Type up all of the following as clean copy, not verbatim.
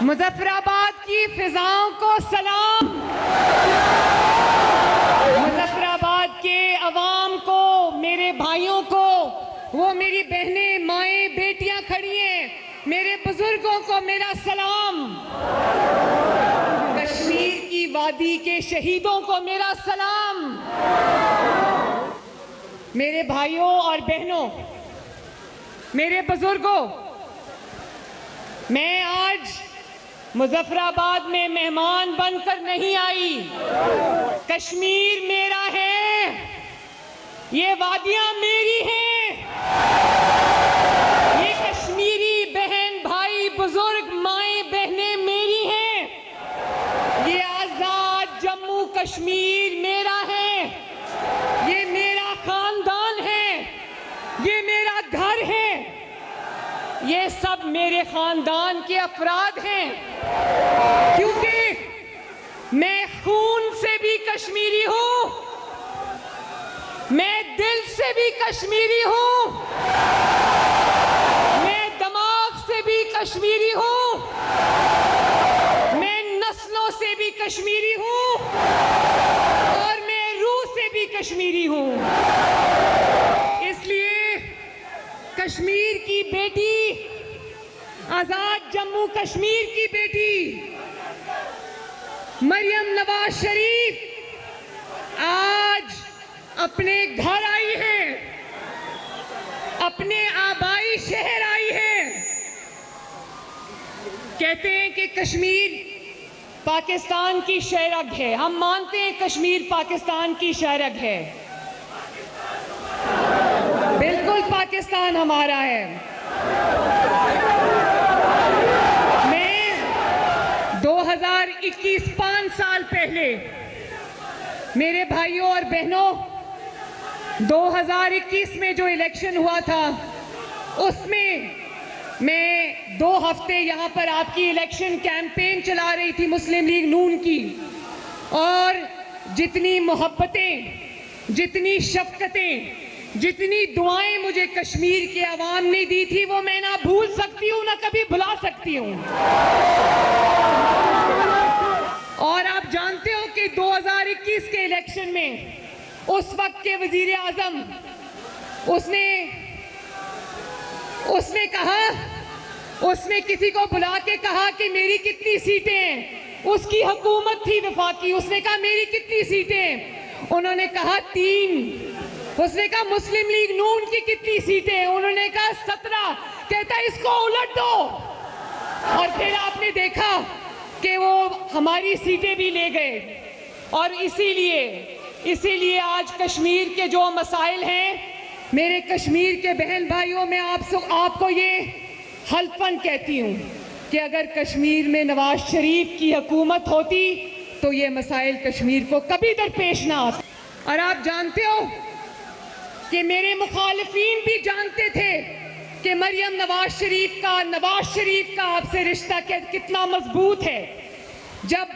मुजफ्फराबाद की फिजाओं को सलाम, मुजफ्फराबाद के अवाम को, मेरे भाइयों को, वो मेरी बहनें, माएँ, बेटियां खड़ी हैं, मेरे बुजुर्गों को मेरा सलाम, कश्मीर की वादी के शहीदों को मेरा सलाम। मेरे भाइयों और बहनों, मेरे बुजुर्गों, मैं आज मुजफ्फराबाद में मेहमान बनकर नहीं आई। कश्मीर मेरा है, ये वादियां मेरी हैं, ये कश्मीरी बहन भाई बुजुर्ग माएं बहनें मेरी हैं, ये आजाद जम्मू कश्मीर मेरा है, ये मेरा खानदान है, ये मेरा घर है, ये सब मेरे खानदान के अफराद हैं, क्योंकि मैं खून से भी कश्मीरी हूं, मैं दिल से भी कश्मीरी हूं, मैं दिमाग से भी कश्मीरी हूं, मैं नस्लों से भी कश्मीरी हूं और मैं रूह से भी कश्मीरी हूं। इसलिए कश्मीर की बेटी, आजाद जम्मू कश्मीर की बेटी मरियम नवाज शरीफ आज अपने घर आई है, अपने आबाई शहर आई है। कहते हैं कि कश्मीर पाकिस्तान की शहरग है, हम मानते हैं कश्मीर पाकिस्तान की शहरग है, बिल्कुल पाकिस्तान हमारा है। मैं 2021 5 साल पहले, मेरे भाइयों और बहनों, 2021 में जो इलेक्शन हुआ था उसमें मैं 2 हफ्ते यहाँ पर आपकी इलेक्शन कैंपेन चला रही थी मुस्लिम लीग नून की, और जितनी मोहब्बतें, जितनी शफकतें, जितनी दुआएं मुझे कश्मीर के अवाम ने दी थी वो मैं ना भूल सकती हूँ, ना कभी भुला सकती हूँ। और आप जानते हो कि 2021 के इलेक्शन में उस वक्त के वजीर आजम, उसने कहा, उसने किसी को बुला के कहा कि मेरी कितनी सीटें हैं, उसकी हुकूमत थी वफाकी, उसने कहा मेरी कितनी सीटें, उन्होंने कहा 3, उसने कहा मुस्लिम लीग नून की कितनी सीटें, उन्होंने कहा 17, कहता इसको उलट दो, और फिर आपने देखा कि वो हमारी सीटें भी ले गए। और इसीलिए आज कश्मीर के जो मसाइल हैं, मेरे कश्मीर के बहन भाइयों, मैं आपको ये हल्फन कहती हूँ कि अगर कश्मीर में नवाज शरीफ की हुकूमत होती तो ये मसाइल कश्मीर को कभी दरपेश ना आते। और आप जानते हो कि मेरे मुखालिफीन भी जानते थे कि मरियम नवाज शरीफ का आपसे रिश्ता कितना मजबूत है। जब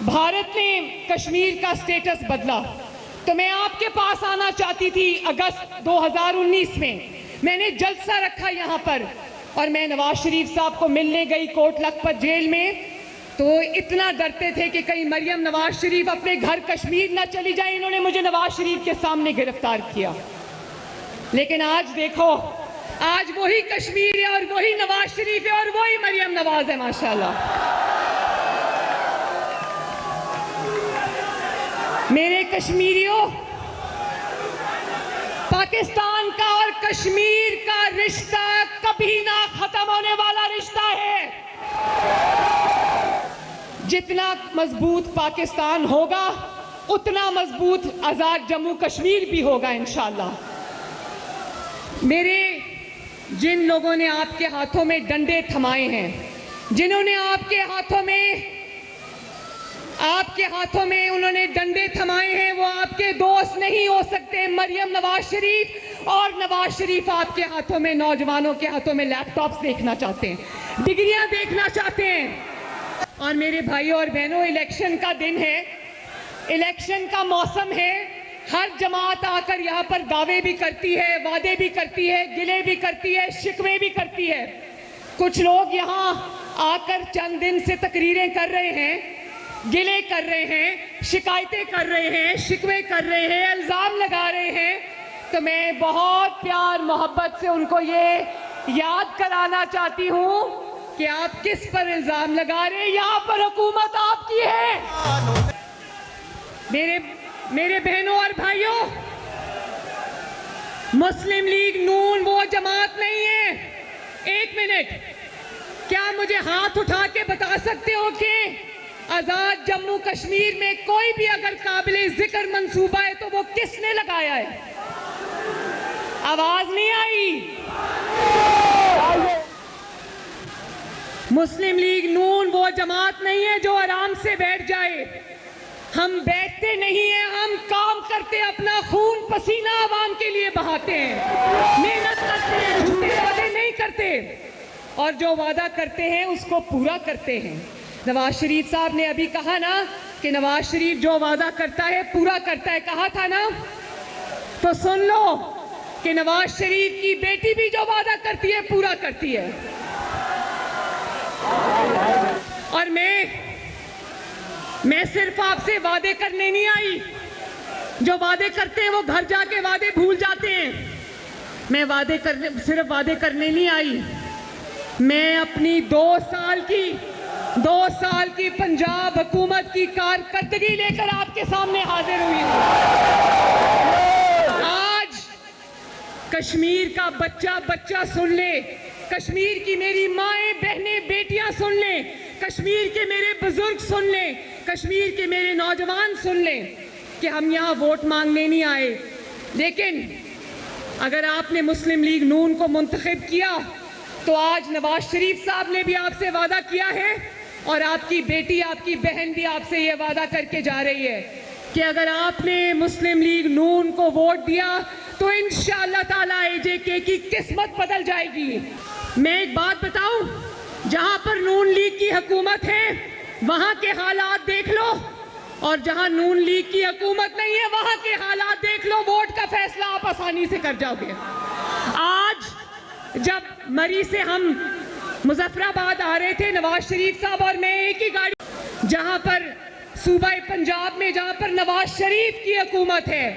भारत ने कश्मीर का स्टेटस बदला तो मैं आपके पास आना चाहती थी। अगस्त 2019 में मैंने जलसा रखा यहाँ पर, और मैं नवाज शरीफ साहब को मिलने गई कोट लखपत जेल में, तो इतना डरते थे कि कहीं मरियम नवाज शरीफ अपने घर कश्मीर ना चली जाए। इन्होंने मुझे नवाज शरीफ के सामने गिरफ्तार किया। लेकिन आज देखो, आज वही कश्मीर है और वही नवाज शरीफ है और वही मरियम नवाज है, माशाल्लाह। मेरे कश्मीरियों, पाकिस्तान का और कश्मीर का रिश्ता कभी ना खत्म होने वाला रिश्ता है। जितना मजबूत पाकिस्तान होगा उतना मजबूत आजाद जम्मू कश्मीर भी होगा इंशाअल्लाह। मेरे जिन लोगों ने आपके हाथों में डंडे थमाए हैं, जिन्होंने आपके हाथों में उन्होंने डंडे थमाए हैं, वो आपके दोस्त नहीं हो सकते। मरियम नवाज शरीफ और नवाज शरीफ आपके हाथों में, नौजवानों के हाथों में लैपटॉप्स देखना चाहते हैं, डिग्रियां देखना चाहते हैं। और मेरे भाइयों और बहनों, इलेक्शन का दिन है, इलेक्शन का मौसम है। हर जमात आकर यहाँ पर दावे भी करती है, वादे भी करती है, गिले भी करती है, शिकवे भी करती है। कुछ लोग यहाँ आकर चंद दिन से तकरीरें कर रहे हैं, गिले कर रहे हैं, शिकायतें कर रहे हैं, शिकवे कर रहे हैं, इल्ज़ाम लगा रहे हैं, तो मैं बहुत प्यार मोहब्बत से उनको ये याद कराना चाहती हूँ कि आप किस पर इल्ज़ाम लगा रहे हैं। यहाँ पर हुकूमत आपकी है। मेरे बहनों और भाइयों, मुस्लिम लीग नून वो जमात नहीं है। एक मिनट, क्या मुझे हाथ उठा के बता सकते हो कि आजाद जम्मू कश्मीर में कोई भी अगर काबिले जिक्र मंसूबा है तो वो किसने लगाया है? आवाज नहीं आई। मुस्लिम लीग नून वो जमात नहीं है जो आराम से बैठ जाए। हम बैठते नहीं हैं, हम काम करते, अपना खून पसीना आवाम के लिए बहाते हैं, मेहनत करते हैं, झूठे वादे नहीं करते, और जो वादा करते हैं उसको पूरा करते हैं। नवाज शरीफ साहब ने अभी कहा ना कि नवाज शरीफ जो वादा करता है पूरा करता है, कहा था ना, तो सुन लो कि नवाज शरीफ की बेटी भी जो वादा करती है पूरा करती है। और मैं सिर्फ आपसे वादे करने नहीं आई। जो वादे करते हैं वो घर जाके वादे भूल जाते हैं। मैं सिर्फ वादे करने नहीं आई। मैं अपनी 2 साल की पंजाब हुकूमत की कारकर्दगी लेकर आपके सामने हाजिर हुई हूँ। आज कश्मीर का बच्चा सुन ले, कश्मीर की मेरी माएं बहनें बेटियां सुन ले, कश्मीर के मेरे बुजुर्ग सुन ले, कश्मीर के मेरे नौजवान सुन ले कि हम यहाँ वोट मांगने नहीं आए। लेकिन अगर आपने मुस्लिम लीग नून को मुंतखब किया तो आज नवाज शरीफ साहब ने भी आपसे वादा किया है और आपकी बेटी, आपकी बहन भी आपसे ये वादा करके जा रही है कि अगर आपने मुस्लिम लीग नून को वोट दिया तो इंशाअल्लाह ताला AJK की किस्मत बदल जाएगी। मैं एक बात बताऊं, जहां पर नून लीग की हुकूमत है वहां के हालात देख लो, और जहां नून लीग की हुकूमत नहीं है वहां के हालात देख लो। वोट का फैसला आप आसानी से कर जाओगे। आज जब मरी से हम मुजफ्फराबाद आ रहे थे, नवाज शरीफ साहब और मैं एक ही गाड़ी, जहां पर सूबा पंजाब में जहां पर नवाज शरीफ की हुकूमत है,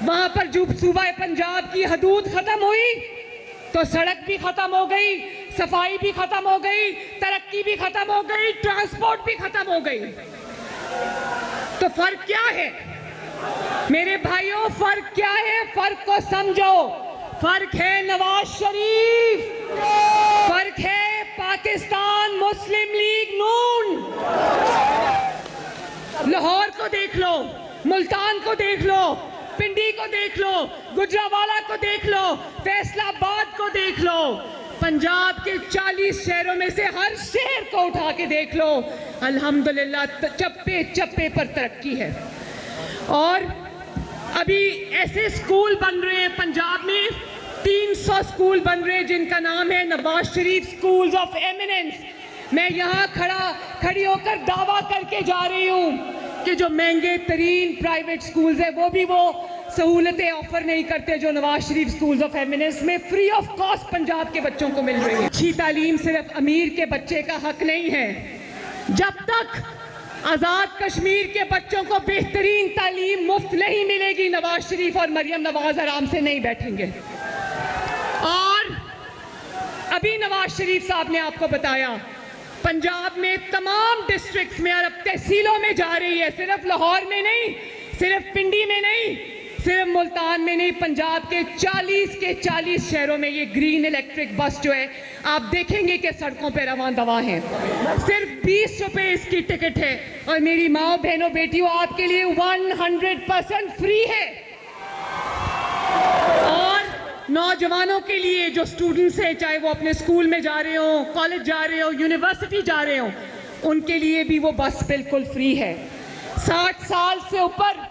वहां पर जो सूबा पंजाब की हदूद खत्म हुई तो सड़क भी खत्म हो गई, सफाई भी खत्म हो गई, तरक्की भी खत्म हो गई, ट्रांसपोर्ट भी खत्म हो गई। तो फर्क क्या है मेरे भाइयों? फर्क क्या है? फर्क को समझो। फर्क है नवाज शरीफ, फर्क है पाकिस्तान मुस्लिम लीग नून। लाहौर को देख लो, मुल्तान को देख लो, पिंडी को देख लो, गुजरावाला को देख लो, फैसलाबाद को देख लो, पंजाब के 40 शहरों में से हर शहर को उठा के देख लो। अल्हम्दुलिल्लाह चप्पे चप्पे पर तरक्की है। और अभी ऐसे स्कूल बन रहे हैं पंजाब में, 300 स्कूल बन रहे हैं जिनका नाम है Nawaz Sharif schools of eminence. मैं यहाँ खड़ी होकर दावा करके जा रही हूँ कि जो महंगे तरीन प्राइवेट स्कूल्स है वो भी वो सहूलतें ऑफर नहीं करते जो Nawaz Sharif schools of eminence में फ्री ऑफ कॉस्ट पंजाब के बच्चों को मिल रही है। अच्छी तालीम सिर्फ अमीर के बच्चे का हक नहीं है। जब तक आजाद कश्मीर के बच्चों को बेहतरीन तालीम मुफ्त नहीं मिलेगी, नवाज शरीफ और मरियम नवाज आराम से नहीं बैठेंगे। और अभी नवाज शरीफ साहब ने आपको बताया पंजाब में तमाम डिस्ट्रिक्ट्स में और अब तहसीलों में जा रही है, सिर्फ लाहौर में नहीं, सिर्फ पिंडी में नहीं, सिर्फ मुल्तान में नहीं, पंजाब के 40 शहरों में ये ग्रीन इलेक्ट्रिक बस जो है आप देखेंगे कि सड़कों पे रवां दवा है। सिर्फ 20 रुपए इसकी टिकट है और मेरी माँ बहनों बेटियों आपके लिए 100% फ्री है। और नौजवानों के लिए जो स्टूडेंट्स हैं, चाहे वो अपने स्कूल में जा रहे हो, कॉलेज जा रहे हो, यूनिवर्सिटी जा रहे हो, उनके लिए भी वो बस बिल्कुल फ्री है। 60 साल से ऊपर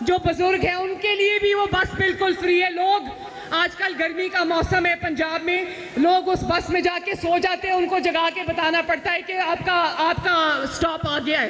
जो बुजुर्ग हैं उनके लिए भी वो बस बिल्कुल फ्री है। लोग आजकल गर्मी का मौसम है पंजाब में, लोग उस बस में जाके सो जाते हैं, उनको जगा के बताना पड़ता है कि आपका स्टॉप आ गया है,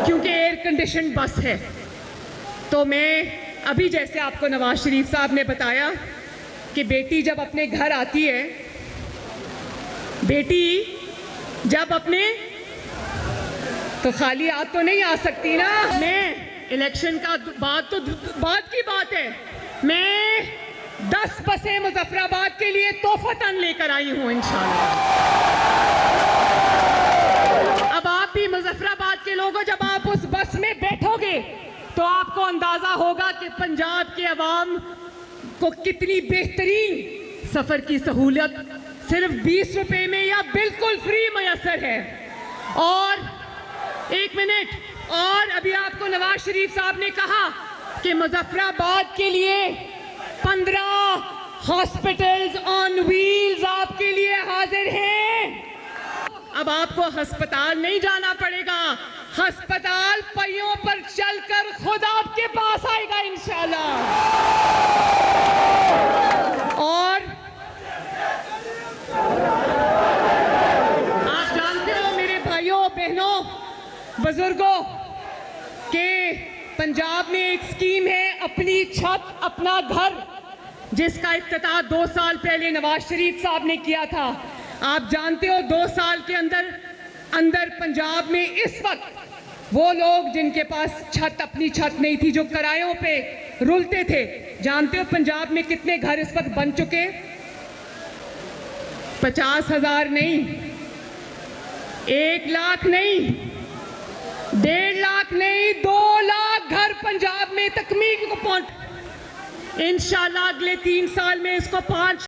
क्योंकि एयर कंडीशन बस है। तो मैं अभी जैसे आपको नवाज शरीफ साहब ने बताया कि बेटी जब अपने घर आती है, बेटी जब अपने तो खाली हाथ तो नहीं आ सकती ना। मैं इलेक्शन का बात तो बात की बात है। मैं 10 बसें मुजफ्फराबाद के लिए तोहफतन लेकर आई हूं इंशाल्लाह। अब आप भी मुजफ्फराबाद के लोगों, जब आप उस बस में बैठोगे तो आपको अंदाजा होगा कि पंजाब के अवाम को कितनी बेहतरीन सफर की सहूलियत सिर्फ 20 रुपए में या बिल्कुल फ्री मयसर है। और एक मिनट, और अभी आपको नवाज शरीफ साहब ने कहा कि मुजफ्फराबाद के लिए 15 हॉस्पिटल्स ऑन व्हील्स आपके लिए हाजिर हैं। अब आपको अस्पताल नहीं जाना पड़ेगा, अस्पताल पहियों पर चलकर खुद आपके पास आएगा इंशाल्लाह। और आप जानते हो मेरे भाइयों बहनों बुजुर्गों के पंजाब में एक स्कीम है अपनी छत अपना घर, जिसका इफ्तिताह 2 साल पहले नवाज शरीफ साहब ने किया था। आप जानते हो 2 साल के अंदर पंजाब में इस वक्त वो लोग जिनके पास अपनी छत नहीं थी, जो किरायों पे रुलते थे, जानते हो पंजाब में कितने घर इस वक्त बन चुके? 50,000 नहीं, 1 लाख नहीं, 1.5 लाख नहीं, 2 लाख घर पंजाब में तकमील को पहुंच। इंशाल्लाह अगले 3 साल में इसको 5